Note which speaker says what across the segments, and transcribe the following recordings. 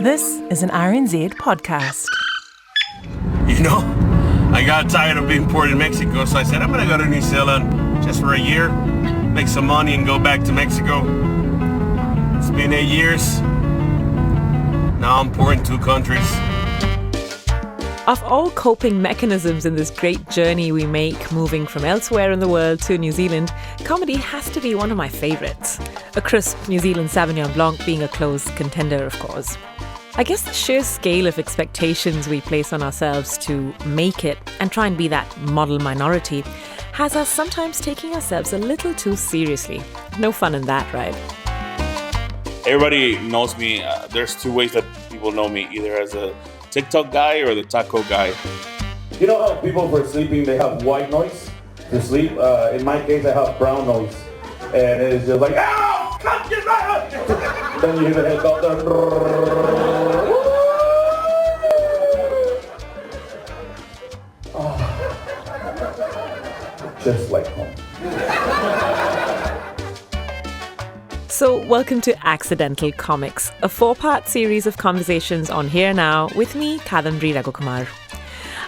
Speaker 1: This is an RNZ podcast.
Speaker 2: You know, I got tired of being poor in Mexico, so I said, I'm going to go to New Zealand just for a year, make some money and go back to Mexico. It's been 8 years. Now I'm poor in 2 countries.
Speaker 3: Of all coping mechanisms in this great journey we make moving from elsewhere in the world to New Zealand, comedy has to be one of my favourites. A crisp New Zealand Sauvignon Blanc being a close contender, of course. I guess the sheer scale of expectations we place on ourselves to make it and try and be that model minority has us sometimes taking ourselves a little too seriously. No fun in that, right?
Speaker 4: Everybody knows me. There's 2 ways that people know me, either as a TikTok guy or the taco guy.
Speaker 5: You know how people for sleeping, they have white noise to sleep? In my case, I have brown noise. And it's just like, ow, come get right up. Then you hear the helicopter. Just like home.
Speaker 3: So, welcome to Accidental Comics, a 4-part series of conversations on Here Now with me, Kadambari Raghukumar.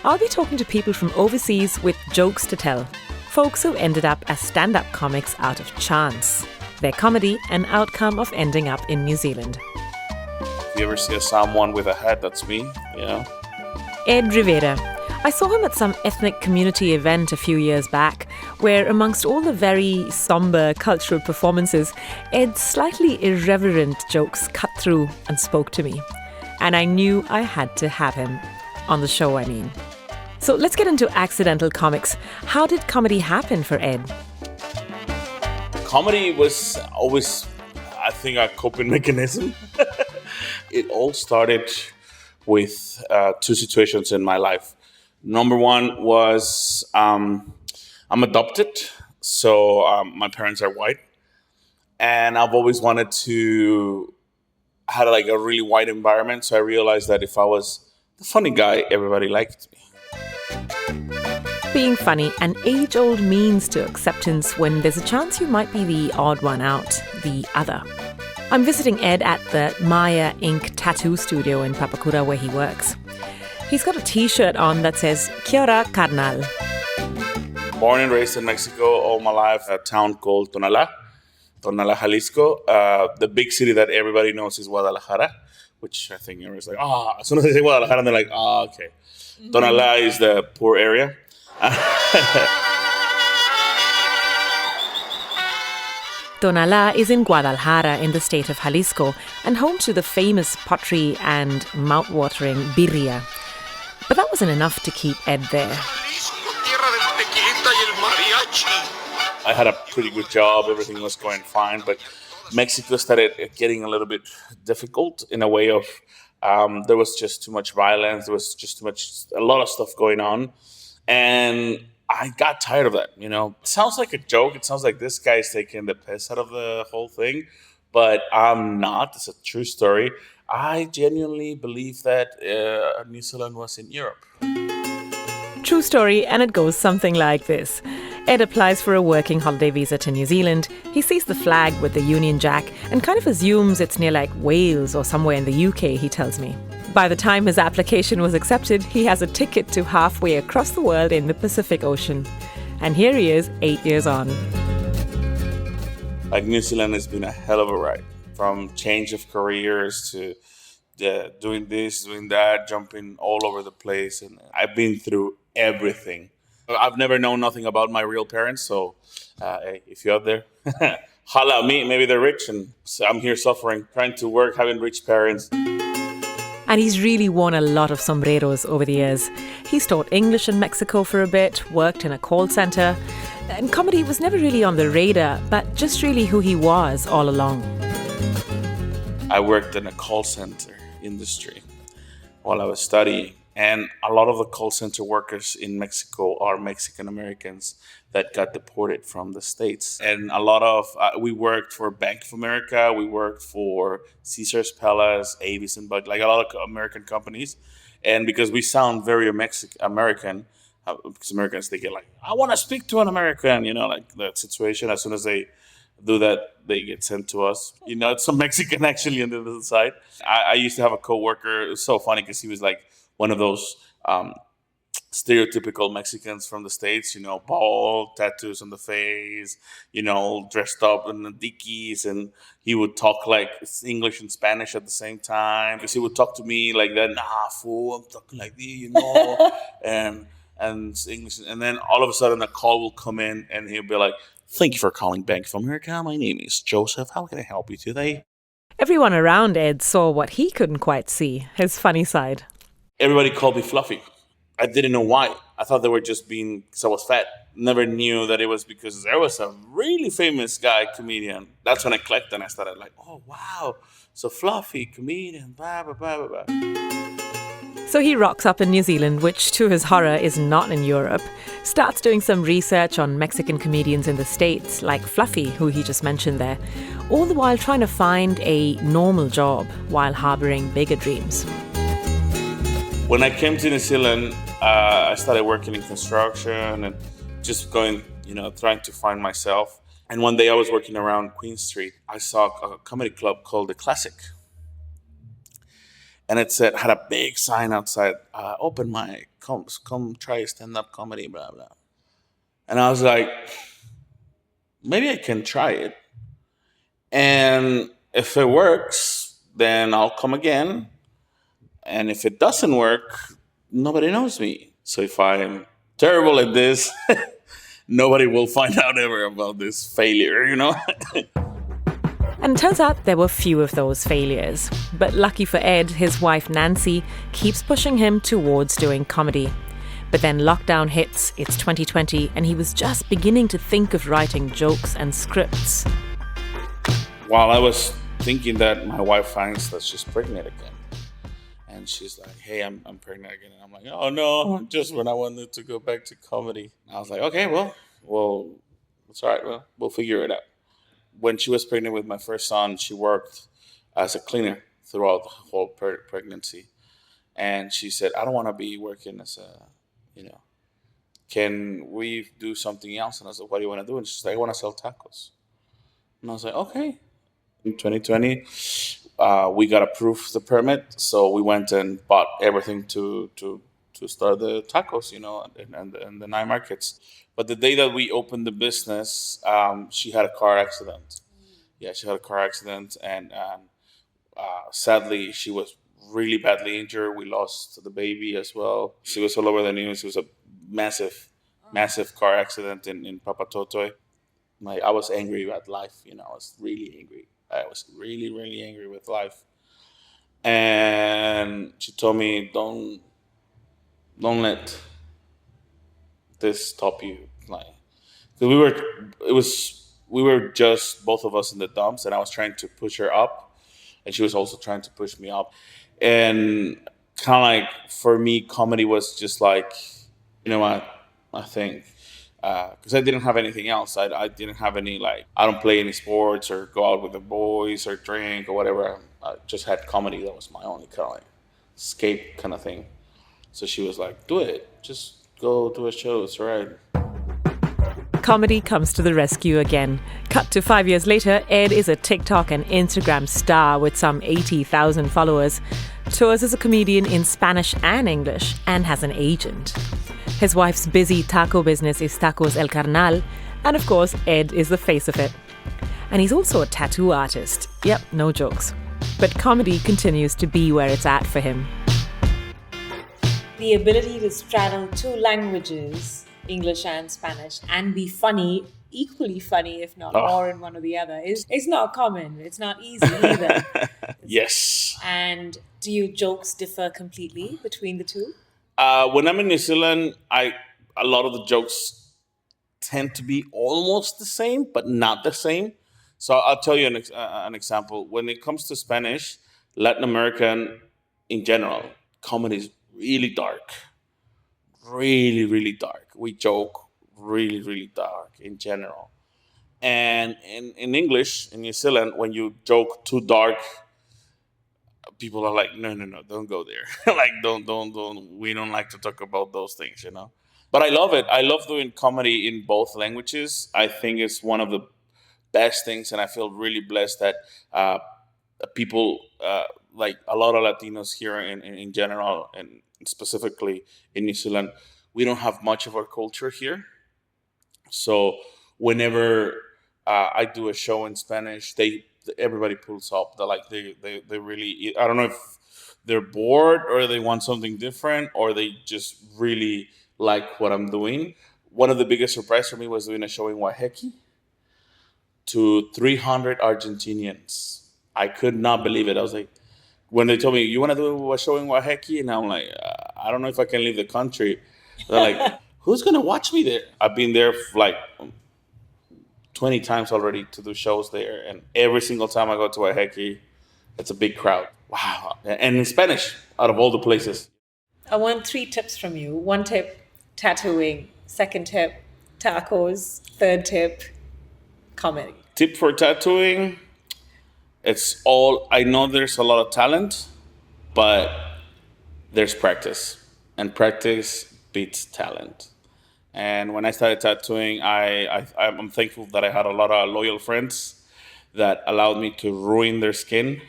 Speaker 3: I'll be talking to people from overseas with jokes to tell, folks who ended up as stand-up comics out of chance, their comedy an outcome of ending up in New Zealand.
Speaker 4: If you ever see someone with a hat, that's me, you know.
Speaker 3: Edd Rivera. I saw him at some ethnic community event a few years back, where amongst all the very somber cultural performances, Ed's slightly irreverent jokes cut through and spoke to me. And I knew I had to have him. On the show, I mean. So let's get into Accidental Comics. How did comedy happen for Edd?
Speaker 4: Comedy was always, I think, a coping mechanism. It all started with 2 situations in my life. Number 1 was I'm adopted, so my parents are white, and I've always wanted to have like a really white environment. So I realized that if I was the funny guy, everybody liked me.
Speaker 3: Being funny, an age-old means to acceptance when there's a chance you might be the odd one out, the other. I'm visiting Edd at the Maya Ink tattoo studio in Papakura where he works. He's got a t-shirt on that says, Kia ora, carnal.
Speaker 4: Born and raised in Mexico all my life, a town called Tonalá, Jalisco. The big city that everybody knows is Guadalajara, which I think everyone's like, as soon as they say Guadalajara, they're like, okay. Mm-hmm. Tonalá is the poor area.
Speaker 3: Tonalá is in Guadalajara in the state of Jalisco and home to the famous pottery and mouth-watering birria. But that wasn't enough to keep Edd there.
Speaker 4: I had a pretty good job, everything was going fine, but Mexico started getting a little bit difficult in a way of there was just too much violence, there was just a lot of stuff going on, and I got tired of that, you know. It sounds like a joke, it sounds like this guy's taking the piss out of the whole thing, but I'm not. It's a true story. I genuinely believe that New Zealand was in Europe.
Speaker 3: True story, and it goes something like this. Edd applies for a working holiday visa to New Zealand. He sees the flag with the Union Jack and kind of assumes it's near like Wales or somewhere in the UK, he tells me. By the time his application was accepted, he has a ticket to halfway across the world in the Pacific Ocean. And here he is, 8 years on.
Speaker 4: Like, New Zealand has been a hell of a ride. From change of careers to doing this, doing that, jumping all over the place. And I've been through everything. I've never known nothing about my real parents. So hey, if you're out there, holla at me. Maybe they're rich and I'm here suffering, trying to work, having rich parents.
Speaker 3: And he's really worn a lot of sombreros over the years. He's taught English in Mexico for a bit, worked in a call centre. And comedy was never really on the radar, but just really who he was all along.
Speaker 4: I worked in a call center industry while I was studying. And a lot of the call center workers in Mexico are Mexican Americans that got deported from the States. And a lot of, we worked for Bank of America, we worked for Caesar's Palace, Avis and Bug, like a lot of American companies. And because we sound very American, because Americans, they get like, I want to speak to an American, you know, like that situation. As soon as they do that, they get sent to us. It's some Mexican actually on the other side. I used to have a coworker. It was so funny because he was like one of those stereotypical Mexicans from the States, bald, tattoos on the face, dressed up in the dickies. And he would talk like English and Spanish at the same time. Because he would talk to me like that, nah, fool, I'm talking like this, and English. And then all of a sudden a call will come in and he'll be like, thank you for calling Bank of America. My name is Joseph. How can I help you today?
Speaker 3: Everyone around Ed saw what he couldn't quite see, his funny side.
Speaker 4: Everybody called me Fluffy. I didn't know why. I thought they were just being, because I was fat. Never knew that it was because there was a really famous guy, comedian. That's when I clicked and I started like, oh, wow. So Fluffy, comedian, blah, blah, blah, blah, blah.
Speaker 3: So he rocks up in New Zealand, which to his horror is not in Europe, starts doing some research on Mexican comedians in the States, like Fluffy, who he just mentioned there, all the while trying to find a normal job while harboring bigger dreams.
Speaker 4: When I came to New Zealand, I started working in construction and just going, trying to find myself. And one day I was working around Queen Street. I saw a comedy club called The Classic. And it had a big sign outside, open mic, come try stand-up comedy, blah, blah. And I was like, maybe I can try it. And if it works, then I'll come again. And if it doesn't work, nobody knows me. So if I'm terrible at this, nobody will find out ever about this failure,
Speaker 3: And it turns out there were few of those failures. But lucky for Ed, his wife Nancy keeps pushing him towards doing comedy. But then lockdown hits, it's 2020, and he was just beginning to think of writing jokes and scripts.
Speaker 4: While I was thinking that, my wife finds that she's pregnant again. And she's like, hey, I'm pregnant again. And I'm like, oh, no, just when I wanted to go back to comedy. And I was like, okay, well, it's all right. Well, we'll figure it out. When she was pregnant with my first son, she worked as a cleaner throughout the whole pregnancy. And she said, I don't want to be working as can we do something else? And I said, what do you want to do? And she's like, I want to sell tacos. And I was like, okay. In 2020, we got approved the permit, so we went and bought everything to start the tacos, and the night markets. But the day that we opened the business, she had a car accident. Yeah, she had a car accident, and sadly, she was really badly injured. We lost the baby as well. She was all over the news. It was a massive car accident in Papatotoi. I was angry at life. I was really angry. I was really, really angry with life. And she told me, don't let this stop you. Because we were just both of us in the dumps, and I was trying to push her up, and she was also trying to push me up. And kind of like, for me, comedy was just like, I think, because I didn't have anything else. I didn't have any, I don't play any sports or go out with the boys or drink or whatever. I just had comedy. That was my only kind of escape kind of thing. So she was like, do it. Just go to a show. It's all right.
Speaker 3: Comedy comes to the rescue again. Cut to 5 years later, Ed is a TikTok and Instagram star with some 80,000 followers, tours as a comedian in Spanish and English, and has an agent. His wife's busy taco business is Tacos El Carnal, and of course, Ed is the face of it. And he's also a tattoo artist. Yep, no jokes. But comedy continues to be where it's at for him.
Speaker 6: The ability to straddle two languages, English and Spanish, and be funny, equally funny, if not more in one or the other, it's not common. It's not easy either.
Speaker 4: Yes.
Speaker 6: And do your jokes differ completely between the two?
Speaker 4: When I'm in New Zealand, a lot of the jokes tend to be almost the same, but not the same. So I'll tell you an example. When it comes to Spanish, Latin American in general, comedy is really dark. Really, really dark. We joke really, really dark in general. And in English, in New Zealand, when you joke too dark, people are like, no, don't go there. Don't. We don't like to talk about those things, But I love it. I love doing comedy in both languages. I think it's one of the best things, and I feel really blessed that people like a lot of Latinos here in general, and specifically in New Zealand, we don't have much of our culture here. So whenever I do a show in Spanish, everybody pulls up. They really, I don't know if they're bored or they want something different or they just really like what I'm doing. One of the biggest surprises for me was doing a show in Waiheke to 300 Argentinians. I could not believe it. I was like, when they told me, you want to do a show in Waiheke? And I'm like, I don't know if I can leave the country. They're like, who's going to watch me there? I've been there like 20 times already to do shows there. And every single time I go to Waiheke, it's a big crowd. Wow. And in Spanish, out of all the places.
Speaker 6: I want 3 tips from you. 1 tip, tattooing. 2nd tip, tacos. 3rd tip, comedy.
Speaker 4: Tip for tattooing, I know there's a lot of talent, but there's practice. And practice beats talent. And when I started tattooing, I'm thankful that I had a lot of loyal friends that allowed me to ruin their skin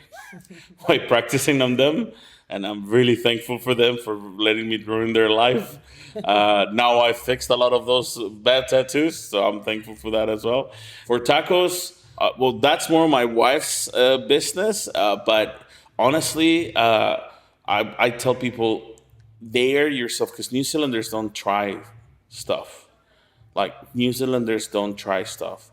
Speaker 4: by practicing on them. And I'm really thankful for them for letting me ruin their life. Now I've fixed a lot of those bad tattoos, so I'm thankful for that as well. For tacos, that's more my wife's business. But honestly, I tell people, dare yourself, because New Zealanders don't try stuff. Like, New Zealanders don't try stuff.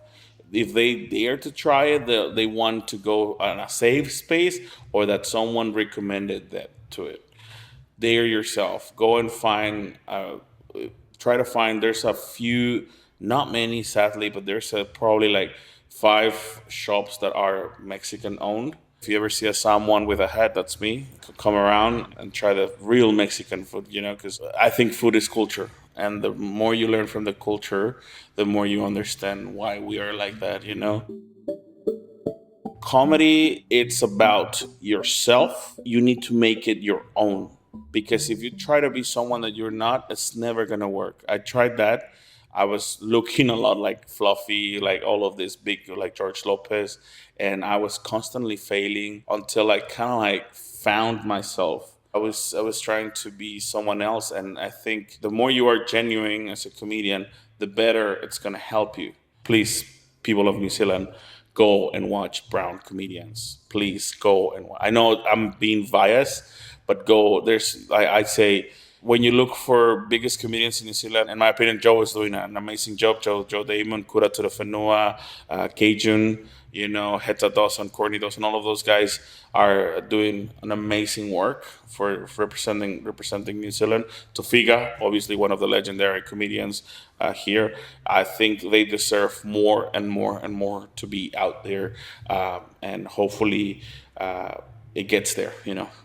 Speaker 4: If they dare to try it, they want to go on a safe space or that someone recommended that to it. Dare yourself. Go and try to find, there's a few, not many sadly, but there's probably like 5 shops that are Mexican owned. If you ever see someone with a hat, that's me. Come around and try the real Mexican food, because I think food is culture. And the more you learn from the culture, the more you understand why we are like that, Comedy, it's about yourself. You need to make it your own. Because if you try to be someone that you're not, it's never going to work. I tried that. I was looking a lot like Fluffy, like all of this big, like George Lopez. And I was constantly failing until I kind of like found myself. I was trying to be someone else. And I think the more you are genuine as a comedian, the better it's going to help you. Please, people of New Zealand, go and watch brown comedians. Please go and watch. I know I'm being biased, but go. I say, when you look for biggest comedians in New Zealand, in my opinion, Joe is doing an amazing job. Joe Damon, Kura Turafenua, Cajun, Heta Dawson, Courtney Dawson, all of those guys are doing an amazing work for representing New Zealand. Tofiga, obviously one of the legendary comedians here. I think they deserve more and more and more to be out there, and hopefully it gets there.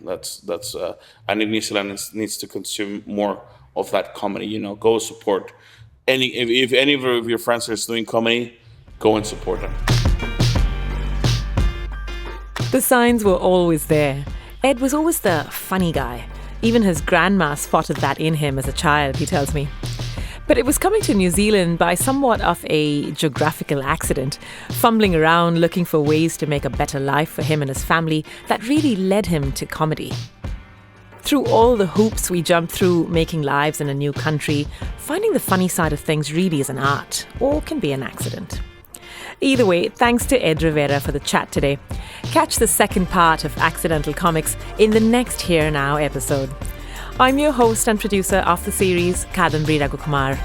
Speaker 4: That's I think New Zealand needs to consume more of that comedy. Go support if any of your friends are doing comedy, go and support them.
Speaker 3: The signs were always there. Ed was always the funny guy. Even his grandma spotted that in him as a child, he tells me. But it was coming to New Zealand by somewhat of a geographical accident, fumbling around looking for ways to make a better life for him and his family, that really led him to comedy. Through all the hoops we jump through making lives in a new country, finding the funny side of things really is an art, or can be an accident. Either way, thanks to Edd Rivera for the chat today. Catch the second part of Accidental Comics in the next Here Now episode. I'm your host and producer of the series, Kadambari Raghukumar.